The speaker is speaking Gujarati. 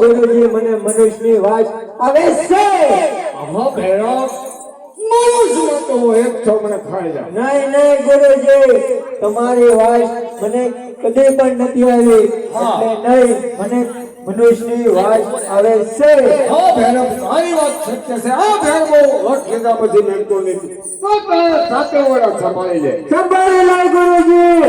ગુરુજી મને મનુષ્યની વાસ આવે છે. હા ભેરો મનુષ્ય તો એક છો મને ખાઈ જા. નહીં ગુરુજી, તમારી વાસ મને કદી પણ નથી આવી, એટલે નહીં મને મનુષ્યની વાસ આવે છે. હા ભેરો તારી વાત સત્ય છે. આ ભેરો વટ લીધા પછી મેળતો નથી. સાથે ઓળખ સંભાળી લે. સંભાળી લાય ગુરુજી.